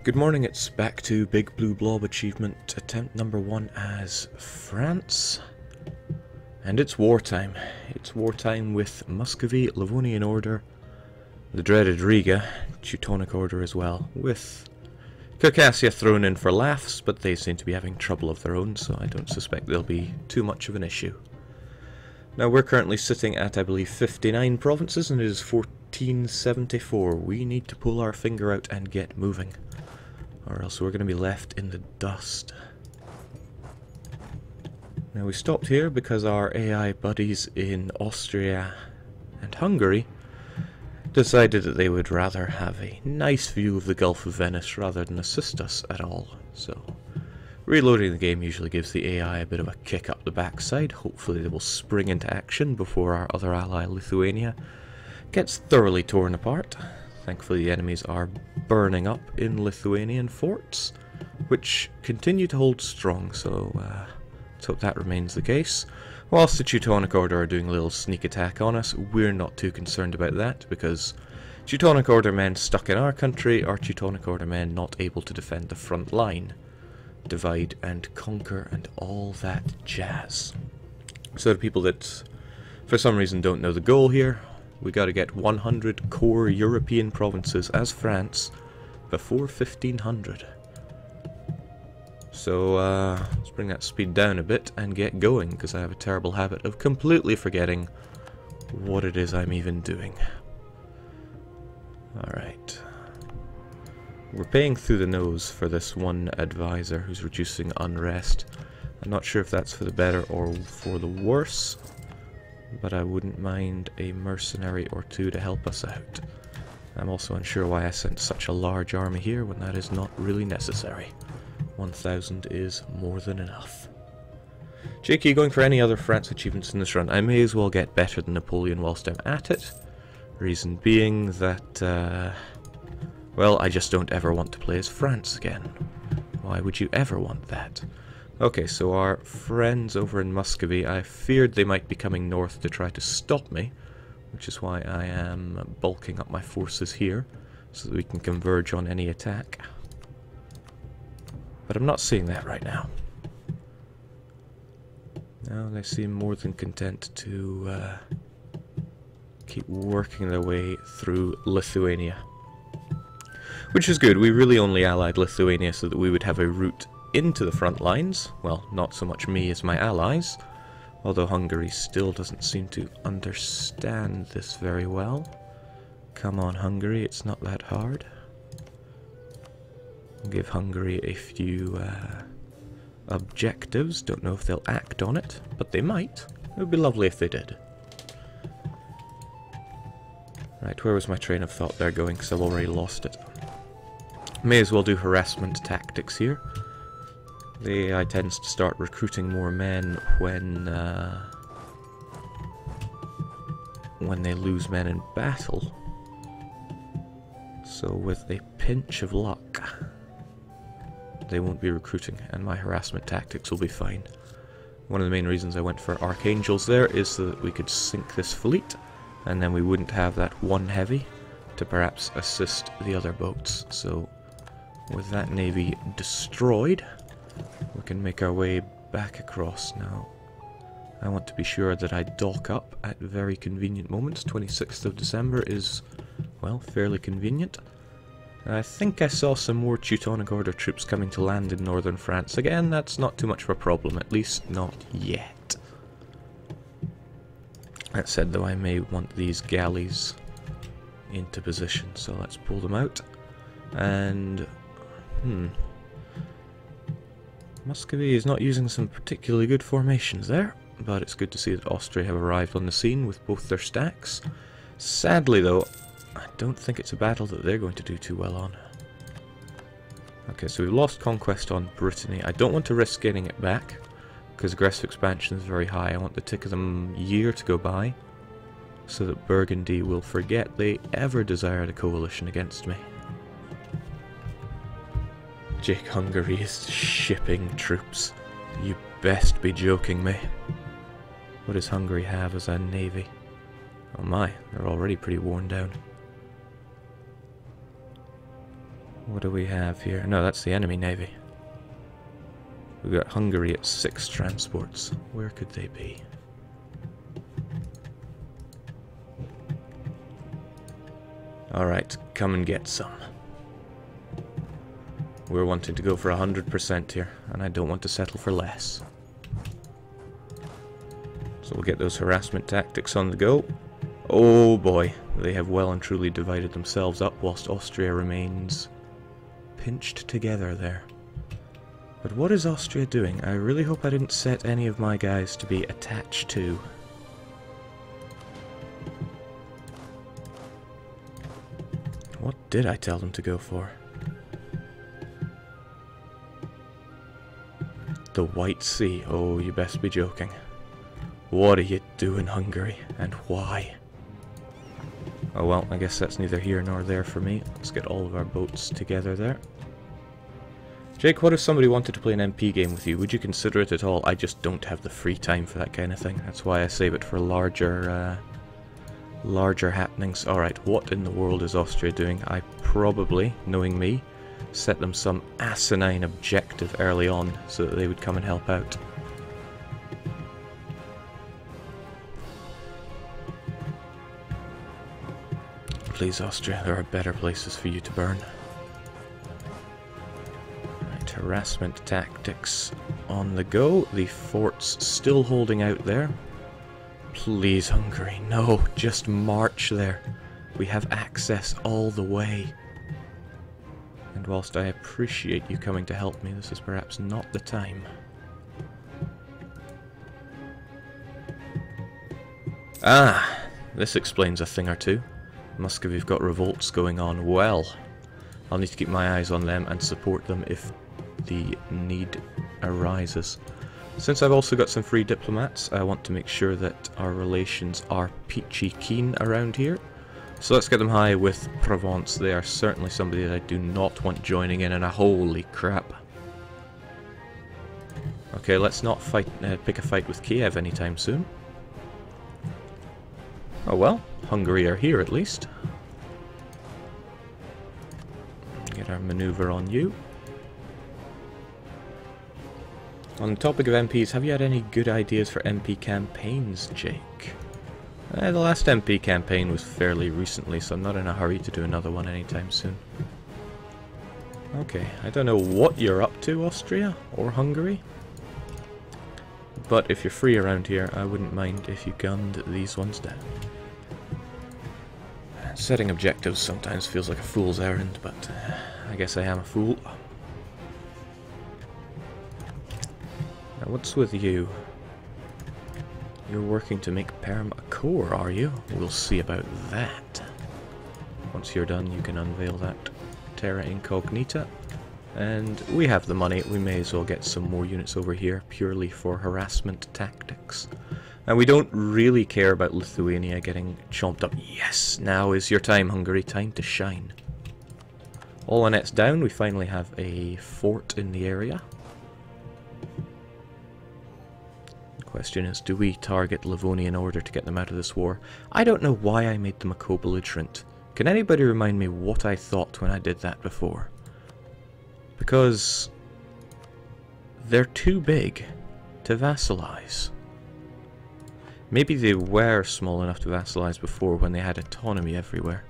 Good morning, it's back to Big Blue Blob achievement attempt number 1 as France. And it's wartime. It's wartime with Muscovy, Livonian Order, the dreaded Riga, Teutonic Order as well, with Circassia thrown in for laughs, but they seem to be having trouble of their own, so I don't suspect there'll be too much of an issue. Now we're currently sitting at, I believe, 59 provinces, and it is 1474. We need to pull our finger out and get moving, or else we're going to be left in the dust. Now we stopped here because our AI buddies in Austria and Hungary decided that they would rather have a nice view of the Gulf of Venice rather than assist us at all. So reloading the game usually gives the AI a bit of a kick up the backside. Hopefully they will spring into action before our other ally Lithuania gets thoroughly torn apart. Thankfully the enemies are burning up in Lithuanian forts, which continue to hold strong, so let's hope that remains the case. Whilst the Teutonic Order are doing a little sneak attack on us, we're not too concerned about that, because Teutonic Order men stuck in our country are Teutonic Order men not able to defend the front line. Divide and conquer and all that jazz. So the people that for some reason don't know the goal here, we got to get 100 core European provinces as France before 1500. So let's bring that speed down a bit and get going, because I have a terrible habit of completely forgetting what it is I'm even doing. Alright. We're paying through the nose for this one advisor who's reducing unrest. I'm not sure if that's for the better or for the worse, but I wouldn't mind a mercenary or two to help us out. I'm also unsure why I sent such a large army here when that is not really necessary. 1,000 is more than enough. Jake, are you going for any other France achievements in this run? I may as well get better than Napoleon whilst I'm at it. Reason being that, well, I just don't ever want to play as France again. Why would you ever want that? Okay, so our friends over in Muscovy, I feared they might be coming north to try to stop me, which is why I am bulking up my forces here, so that we can converge on any attack. But I'm not seeing that right now. Now they seem more than content to keep working their way through Lithuania. Which is good. We really only allied Lithuania so that we would have a route into the front lines. Well, not so much me as my allies, although Hungary still doesn't seem to understand this very well. Come on, Hungary, it's not that hard. I'll give Hungary a few objectives. Don't know if they'll act on it, but they might. It would be lovely if they did. Right, where was my train of thought there going, because I've already lost it. May as well do harassment tactics here. The AI tends to start recruiting more men when they lose men in battle. So with a pinch of luck, they won't be recruiting, and my harassment tactics will be fine. One of the main reasons I went for Archangels there is so that we could sink this fleet, and then we wouldn't have that one heavy to perhaps assist the other boats. So with that navy destroyed, we can make our way back across now. I want to be sure that I dock up at very convenient moments. 26th of December is, well, fairly convenient. I think I saw some more Teutonic Order troops coming to land in northern France. Again, that's not too much of a problem, at least not yet. That said, though, I may want these galleys into position, so let's pull them out. And Muscovy is not using some particularly good formations there, but it's good to see that Austria have arrived on the scene with both their stacks. Sadly, though, I don't think it's a battle that they're going to do too well on. Okay, so we've lost conquest on Brittany. I don't want to risk getting it back, because aggressive expansion is very high. I want the tick of the year to go by, so that Burgundy will forget they ever desired a coalition against me. Jake, Hungary is shipping troops. You best be joking me. What does Hungary have as a navy? Oh my, they're already pretty worn down. What do we have here? No, that's the enemy navy. We've got Hungary at 6 transports. Where could they be? Alright, come and get some. We're wanting to go for 100% here, and I don't want to settle for less. So we'll get those harassment tactics on the go. Oh boy, they have well and truly divided themselves up whilst Austria remains pinched together there. But what is Austria doing? I really hope I didn't set any of my guys to be attached to. What did I tell them to go for? The White Sea. Oh, you best be joking. What are you doing, Hungary? And why? Oh well, I guess that's neither here nor there for me. Let's get all of our boats together there. Jake, what if somebody wanted to play an MP game with you? Would you consider it at all? I just don't have the free time for that kind of thing. That's why I save it for larger happenings. Alright, what in the world is Austria doing? I probably, knowing me, set them some asinine objective early on so that they would come and help out. Please, Austria, there are better places for you to burn. Right, harassment tactics on the go. The fort's still holding out there. Please, Hungary, no, just march there. We have access all the way. And whilst I appreciate you coming to help me, this is perhaps not the time. Ah, this explains a thing or two. Muscovy've got revolts going on. Well, I'll need to keep my eyes on them and support them if the need arises. Since I've also got some free diplomats, I want to make sure that our relations are peachy keen around here. So let's get them high with Provence. They are certainly somebody that I do not want joining in, and holy crap. Okay, let's not pick a fight with Kiev anytime soon. Oh well, Hungary are here at least. Get our maneuver on you. On the topic of MPs, have you had any good ideas for MP campaigns, Jake? The last MP campaign was fairly recently, so I'm not in a hurry to do another one anytime soon. Okay, I don't know what you're up to, Austria or Hungary. But if you're free around here, I wouldn't mind if you gunned these ones down. Setting objectives sometimes feels like a fool's errand, but I guess I am a fool. Now what's with you? You're working to make Perm a core, are you? We'll see about that. Once you're done, you can unveil that Terra Incognita. And we have the money, we may as well get some more units over here, purely for harassment tactics. And we don't really care about Lithuania getting chomped up. Yes, now is your time, Hungary, time to shine. All our nets down, we finally have a fort in the area. The question is, do we target Livonia in order to get them out of this war? I don't know why I made them a co-belligerent. Can anybody remind me what I thought when I did that before? Because they're too big to vassalize. Maybe they were small enough to vassalize before when they had autonomy everywhere.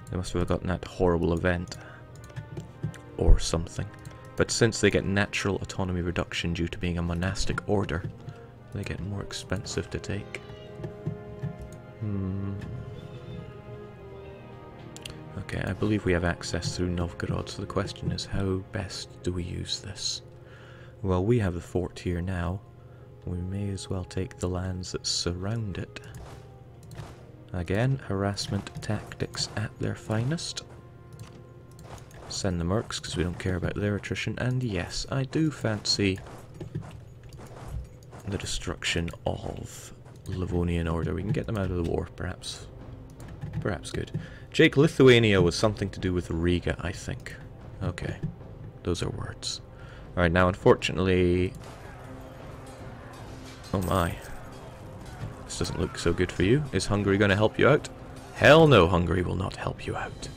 They must have gotten that horrible event. Or something. But since they get natural autonomy reduction due to being a monastic order, they get more expensive to take. Okay, I believe we have access through Novgorod, so the question is, how best do we use this? Well, we have the fort here now. We may as well take the lands that surround it. Again, harassment tactics at their finest. Send the mercs, because we don't care about their attrition. And yes, I do fancy the destruction of Livonian order. We can get them out of the war, perhaps. Perhaps good. Jake, Lithuania was something to do with Riga, I think. Okay, those are words. Alright, now unfortunately... Oh my. This doesn't look so good for you. Is Hungary going to help you out? Hell no, Hungary will not help you out.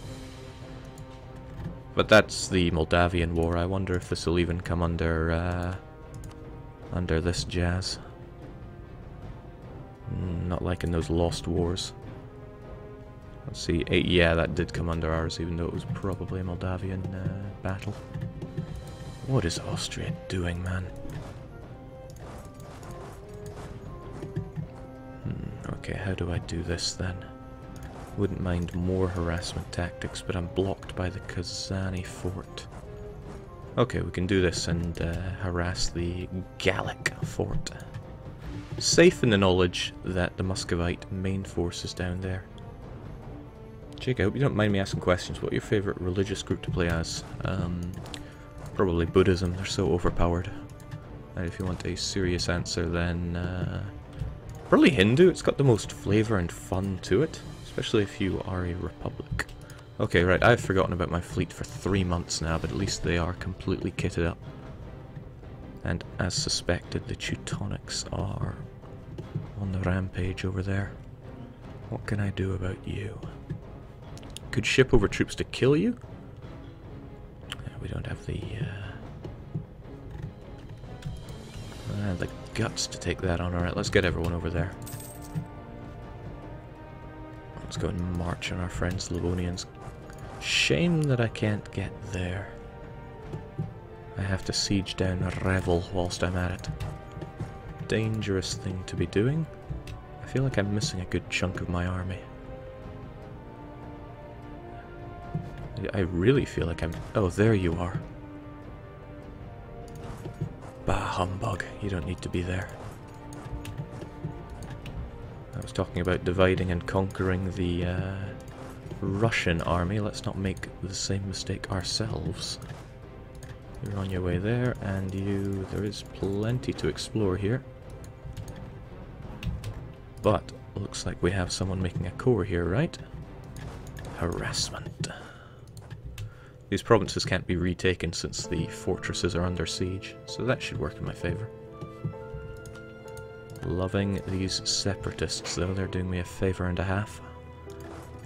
But that's the Moldavian War. I wonder if this will even come under this jazz. Not like in those Lost Wars. Let's see. Yeah, that did come under ours, even though it was probably a Moldavian battle. What is Austria doing, man? Okay, how do I do this then? Wouldn't mind more harassment tactics, but I'm blocked by the Kazani fort. Okay, we can do this and harass the Gallic fort. Safe in the knowledge that the Muscovite main force is down there. Jake, I hope you don't mind me asking questions. What your favourite religious group to play as? Probably Buddhism, they're so overpowered. And if you want a serious answer, then probably Hindu. It's got the most flavour and fun to it, especially if you are a republic. Okay, right, I've forgotten about my fleet for 3 months now, but at least they are completely kitted up. And as suspected, the Teutonics are on the rampage over there. What can I do about you? Could ship over troops to kill you? We don't have the guts to take that on. Alright, let's get everyone over there. Let's go and march on our friends, the Livonians. Shame that I can't get there. I have to siege down Revel whilst I'm at it. Dangerous thing to be doing. I feel like I'm missing a good chunk of my army. I really feel like I'm... Oh, there you are. Bah, humbug. You don't need to be there. I was talking about dividing and conquering the Russian army. Let's not make the same mistake ourselves. You're on your way there, and you... There is plenty to explore here. But, looks like we have someone making a core here, right? Harassment. These provinces can't be retaken since the fortresses are under siege, so that should work in my favour. Loving these separatists, though. They're doing me a favour and a half.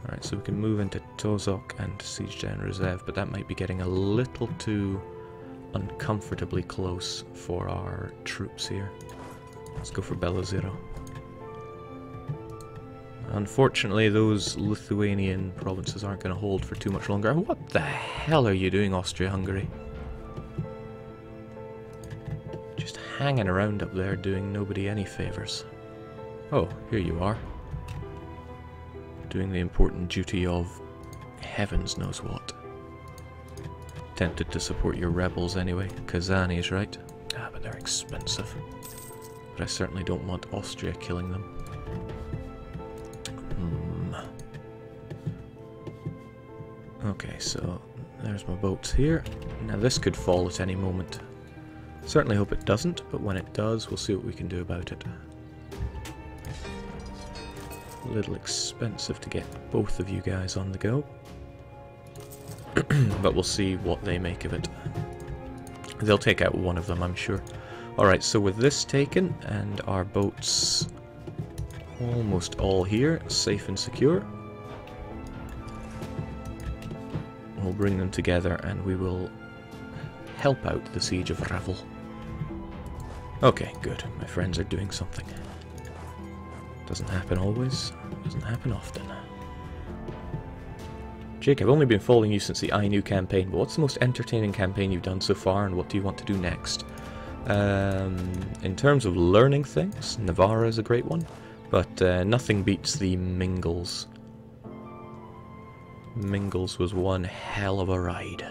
Alright, so we can move into Tozok and siege down Rezev, but that might be getting a little too uncomfortably close for our troops here. Let's go for Belozero. Unfortunately, those Lithuanian provinces aren't going to hold for too much longer. What the hell are you doing, Austria-Hungary? Just hanging around up there doing nobody any favours. Oh, here you are. Doing the important duty of heavens knows what. Tempted to support your rebels anyway. Kazani's right. Ah, but they're expensive. But I certainly don't want Austria killing them. Okay, so there's my boats here. Now this could fall at any moment. Certainly hope it doesn't, but when it does, we'll see what we can do about it. A little expensive to get both of you guys on the go. But we'll see what they make of it. They'll take out one of them, I'm sure. Alright, so with this taken, and our boats almost all here, safe and secure, we'll bring them together and we will help out the siege of Revel. Okay, good. My friends are doing something. Doesn't happen always, doesn't happen often. Jake, I've only been following you since the Ainu campaign, but what's the most entertaining campaign you've done so far, and what do you want to do next? In terms of learning things, Navarra is a great one, but nothing beats the Mingles. Mingles was one hell of a ride.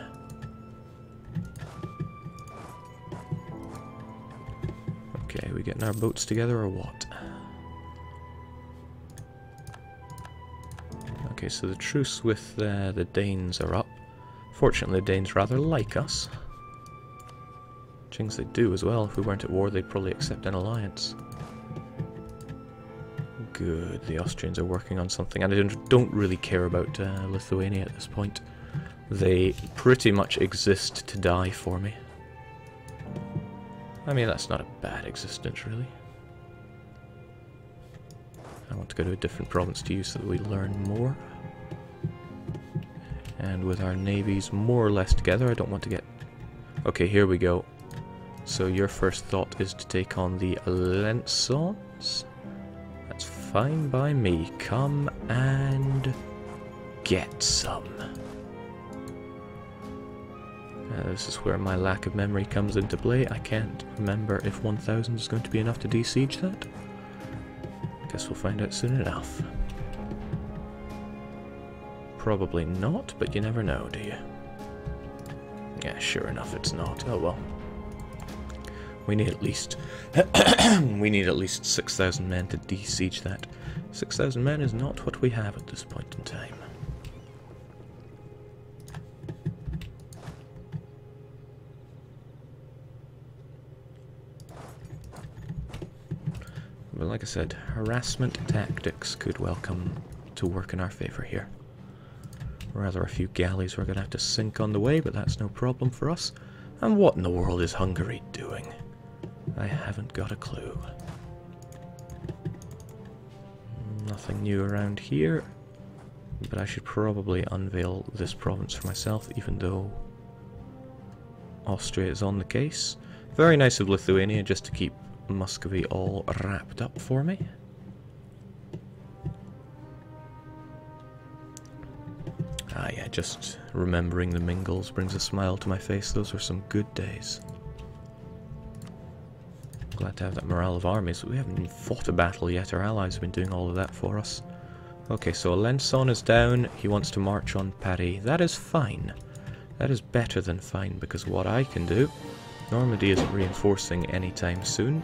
Okay, we getting our boats together or what? Okay, so the truce with the Danes are up. Fortunately, the Danes rather like us. Things they do as well. If we weren't at war, they'd probably accept an alliance. Good, the Austrians are working on something, and I don't really care about Lithuania at this point. They pretty much exist to die for me. I mean, that's not a bad existence, really. I want to go to a different province to you so that we learn more. And with our navies more or less together, I don't want to get... Okay, here we go. So your first thought is to take on the Lensons? That's fine by me. Come and get some. This is where my lack of memory comes into play. I can't remember if 1000 is going to be enough to de-siege that. Guess we'll find out soon enough. Probably not, but you never know, do you? Yeah, sure enough it's not. Oh well. We need at least... we need at least 6,000 men to de-siege that. 6,000 men is not what we have at this point in time. But like I said, harassment tactics could well come to work in our favour here. Rather a few galleys we're going to have to sink on the way, but that's no problem for us. And what in the world is Hungary doing? I haven't got a clue. Nothing new around here, but I should probably unveil this province for myself, even though Austria is on the case. Very nice of Lithuania just to keep Muscovy all wrapped up for me. Ah yeah, just remembering the Mingles brings a smile to my face. Those were some good days. Glad to have that morale of armies. We haven't even fought a battle yet. Our allies have been doing all of that for us. Okay, so Alençon is down. He wants to march on Paris. That is fine. That is better than fine, because what I can do... Normandy isn't reinforcing anytime soon.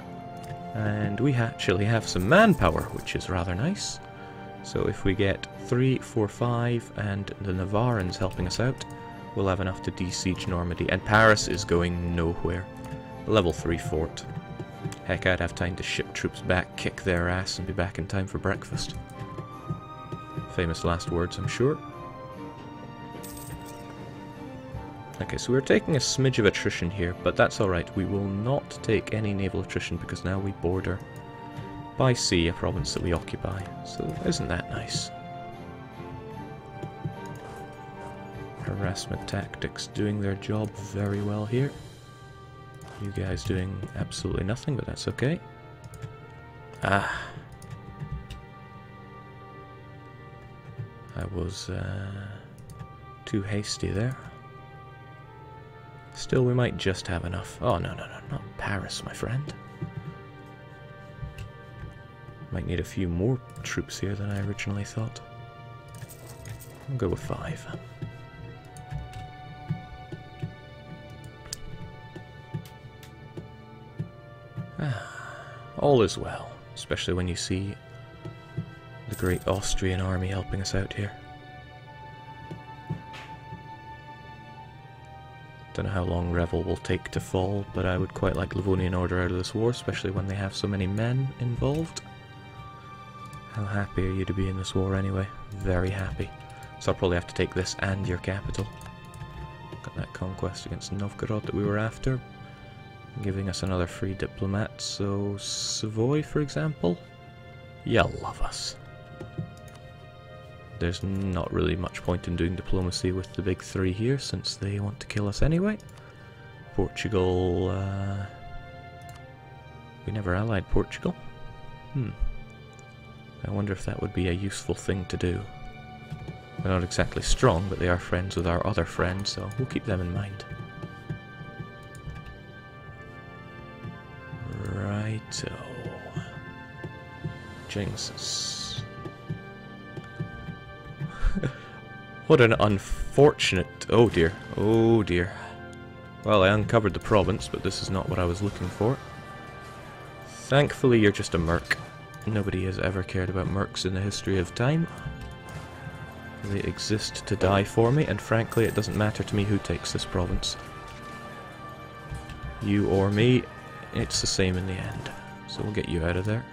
And we actually have some manpower, which is rather nice. So if we get 3, 4, 5, and the Navarans helping us out, we'll have enough to de-siege Normandy. And Paris is going nowhere. Level 3 fort. Heck, I'd have time to ship troops back, kick their ass, and be back in time for breakfast. Famous last words, I'm sure. Okay, so we're taking a smidge of attrition here, but that's alright. We will not take any naval attrition because now we border by sea, a province that we occupy. So isn't that nice? Harassment tactics doing their job very well here. You guys doing absolutely nothing, but that's okay. Ah. I was too hasty there. Still, we might just have enough. Oh, no, not Paris, my friend. Might need a few more troops here than I originally thought. I'll go with 5. All is well, especially when you see the great Austrian army helping us out here. Don't know how long Revel will take to fall, but I would quite like Livonian Order out of this war, especially when they have so many men involved. How happy are you to be in this war anyway? Very happy. So I'll probably have to take this and your capital. Got that conquest against Novgorod that we were after, giving us another free diplomat. So Savoy, for example, you'll love us. There's not really much point in doing diplomacy with the big 3 here, since they want to kill us anyway. Portugal, we never allied Portugal. I wonder if that would be a useful thing to do. They're not exactly strong, but they are friends with our other friends, so we'll keep them in mind. Righto. Jinxes. What an unfortunate... Oh dear. Oh dear. Well, I uncovered the province, but this is not what I was looking for. Thankfully, you're just a merc. Nobody has ever cared about mercs in the history of time. They exist to die for me, and frankly, it doesn't matter to me who takes this province. You or me, it's the same in the end. So we'll get you out of there.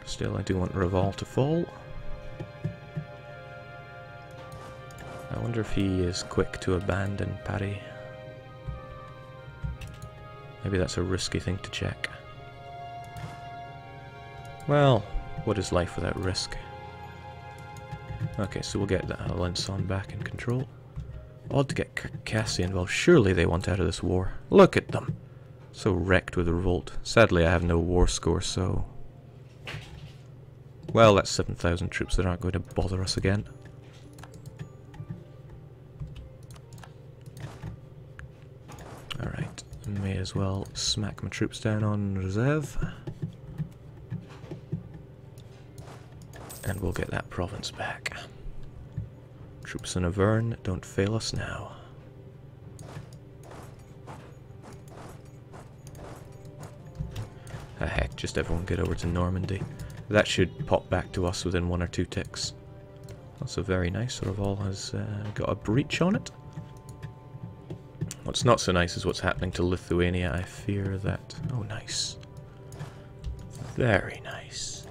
Still, I do want Reval to fall. I wonder if he is quick to abandon Paris. Maybe that's a risky thing to check. Well, what is life without risk? Okay, so we'll get that Alençon back in control. Odd to get Circassian involved. Surely they want out of this war. Look at them. So wrecked with revolt. Sadly, I have no war score, so... Well, that's 7,000 troops that aren't going to bother us again. Alright, may as well smack my troops down on reserve. And we'll get that province back. Troops in Auvergne, don't fail us now. Ah, heck, just everyone get over to Normandy. That should pop back to us within 1 or 2 ticks. Also very nice, Reval has got a breach on it. What's not so nice is what's happening to Lithuania. I fear that... Oh, nice. Very nice.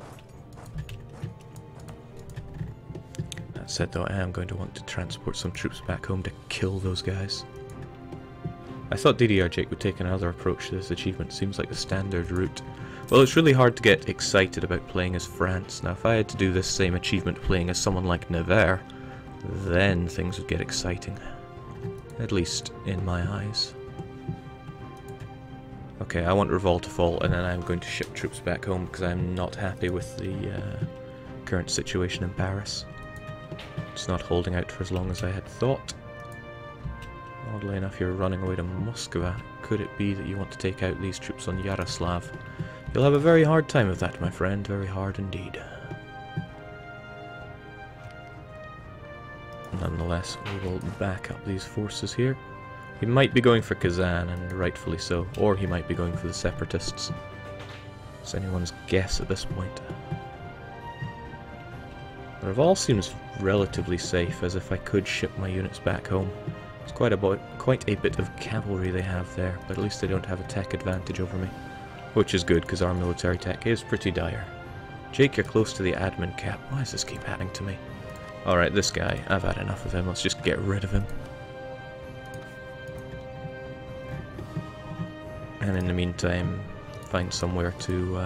That said though, I am going to want to transport some troops back home to kill those guys. I thought DDR Jake would take another approach to this achievement. Seems like the standard route. Well, it's really hard to get excited about playing as France. Now, if I had to do this same achievement playing as someone like Nevers, then things would get exciting. At least, in my eyes. Okay, I want Revolt to fall, and then I'm going to ship troops back home because I'm not happy with the current situation in Paris. It's not holding out for as long as I had thought. Oddly enough, you're running away to Moskva. Could it be that you want to take out these troops on Yaroslav? You'll have a very hard time of that, my friend. Very hard indeed. Nonetheless, we will back up these forces here. He might be going for Kazan, and rightfully so. Or he might be going for the Separatists. It's anyone's guess at this point. Reval seems relatively safe, as if I could ship my units back home. It's quite a bit of cavalry they have there, but at least they don't have a tech advantage over me. Which is good, because our military tech is pretty dire. Jake, you're close to the admin cap. Why does this keep happening to me? Alright, this guy, I've had enough of him. Let's just get rid of him. And in the meantime, find somewhere to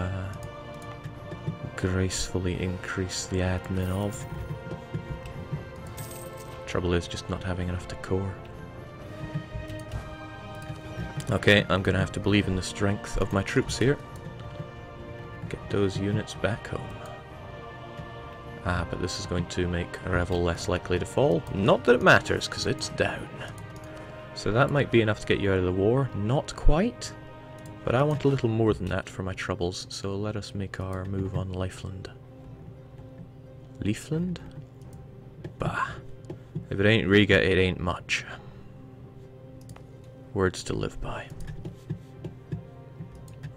gracefully increase the admin of. Trouble is just not having enough to core. Okay, I'm going to have to believe in the strength of my troops here. Get those units back home. Ah, but this is going to make Revel less likely to fall. Not that it matters, because it's down. So that might be enough to get you out of the war. Not quite. But I want a little more than that for my troubles, so let us make our move on Leifland. Leifland? Bah. If it ain't Riga, it ain't much. Words to live by.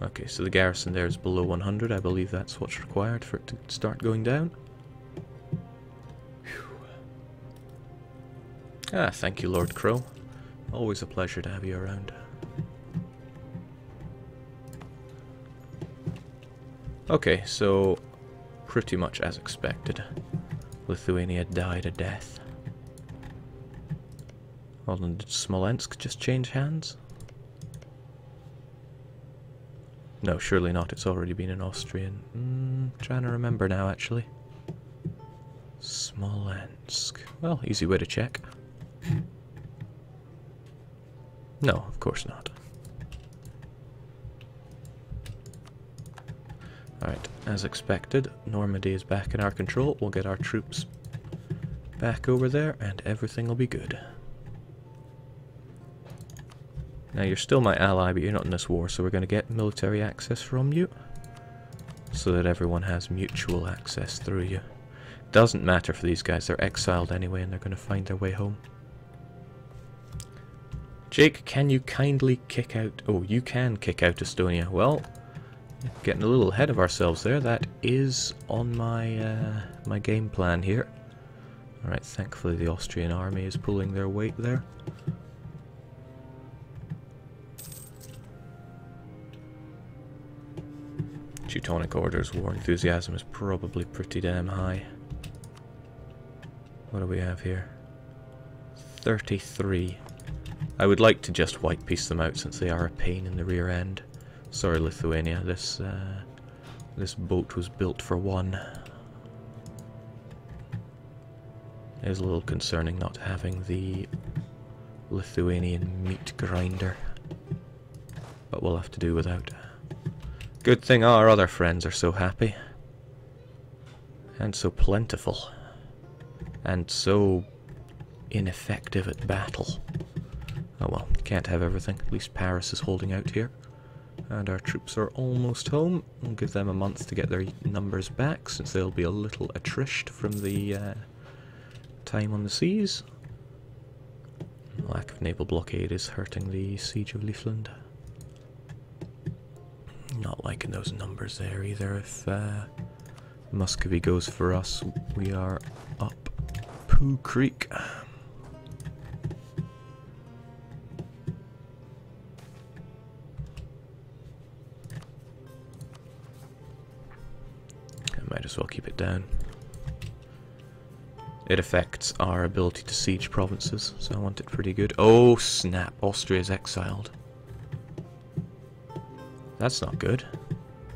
Okay, so the garrison there is below 100. I believe that's what's required for it to start going down. Whew. Ah, thank you, Lord Crow. Always a pleasure to have you around. Okay, so pretty much as expected. Lithuania died a death. Hold on, did Smolensk just change hands? No, surely not. It's already been an Austrian. Trying to remember now, actually. Smolensk. Well, easy way to check. No, of course not. Alright, as expected, Normandy is back in our control. We'll get our troops back over there, and everything will be good. Now, you're still my ally, but you're not in this war, so we're going to get military access from you. So that everyone has mutual access through you. Doesn't matter for these guys, they're exiled anyway, and they're going to find their way home. Jake, can you kindly kick out... Oh, you can kick out Estonia. Well, getting a little ahead of ourselves there. That is on my, my game plan here. Alright, thankfully the Austrian army is pulling their weight there. Teutonic Order's war enthusiasm is probably pretty damn high. What do we have here? 33. I would like to just white piece them out since they are a pain in the rear end. Sorry, Lithuania, this boat was built for one. It is a little concerning not having the Lithuanian meat grinder, but we'll have to do without. Good thing our other friends are so happy, and so plentiful, and so ineffective at battle. Oh well, can't have everything. At least Paris is holding out here. And our troops are almost home. We'll give them a month to get their numbers back, since they'll be a little attrished from the time on the seas. Lack of naval blockade is hurting the siege of Livland. Not liking those numbers there either. If Muscovy goes for us, we are up Pooh Creek. Might as well keep it down. It affects our ability to siege provinces, so I want it pretty good. Oh snap, Austria's exiled. That's not good.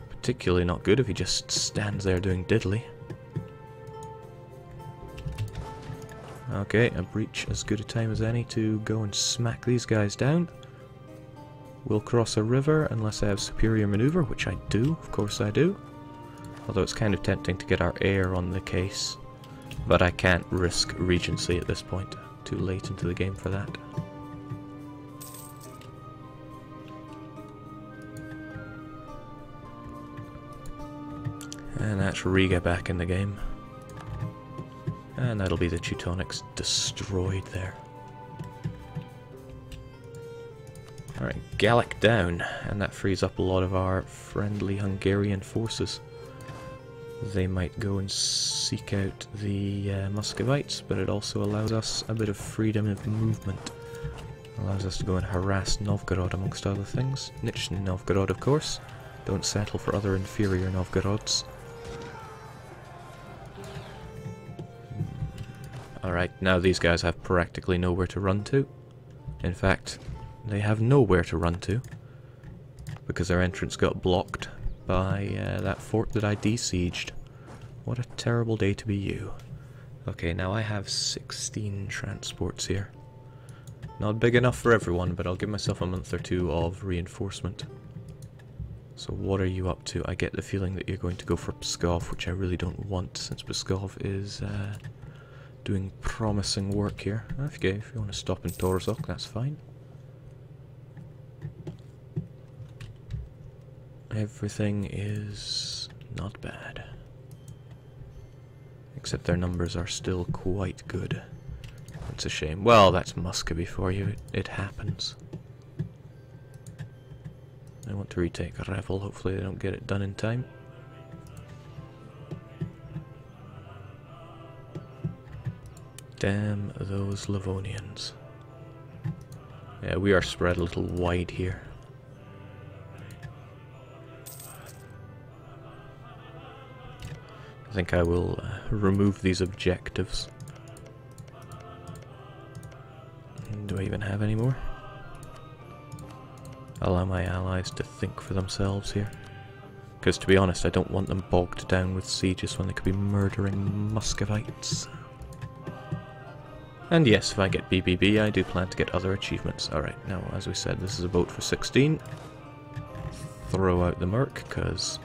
Particularly not good if he just stands there doing diddly. Okay, a breach as good a time as any to go and smack these guys down. We'll cross a river unless I have superior maneuver, which I do, of course I do. Although it's kind of tempting to get our heir on the case. But I can't risk Regency at this point. Too late into the game for that. And that's Riga back in the game. And that'll be the Teutonics destroyed there. Alright, Gallic down. And that frees up a lot of our friendly Hungarian forces. They might go and seek out the Muscovites, but it also allows us a bit of freedom of movement. Allows us to go and harass Novgorod, amongst other things. Nizhny Novgorod, of course. Don't settle for other inferior Novgorods. Alright, now these guys have practically nowhere to run to. In fact, they have nowhere to run to, because their entrance got blocked by that fort that I desieged. What a terrible day to be you. Okay, now I have 16 transports here. Not big enough for everyone, but I'll give myself a month or two of reinforcement. So what are you up to? I get the feeling that you're going to go for Pskov, which I really don't want, since Pskov is doing promising work here. Okay, if you want to stop in Torzhok, that's fine. Everything is not bad. Except their numbers are still quite good. It's a shame. Well, that's Muscovy for you. It happens. I want to retake Revel. Hopefully they don't get it done in time. Damn those Livonians. Yeah, we are spread a little wide here. I think I will remove these objectives. Do I even have any more? Allow my allies to think for themselves here. Because to be honest, I don't want them bogged down with sieges when they could be murdering Muscovites. And yes, if I get BBB, I do plan to get other achievements. Alright, now as we said, this is a boat for 16. Throw out the Merc, because,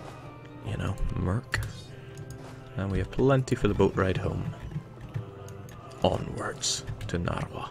you know, Merc. And we have plenty for the boat ride home. Onwards to Narwa.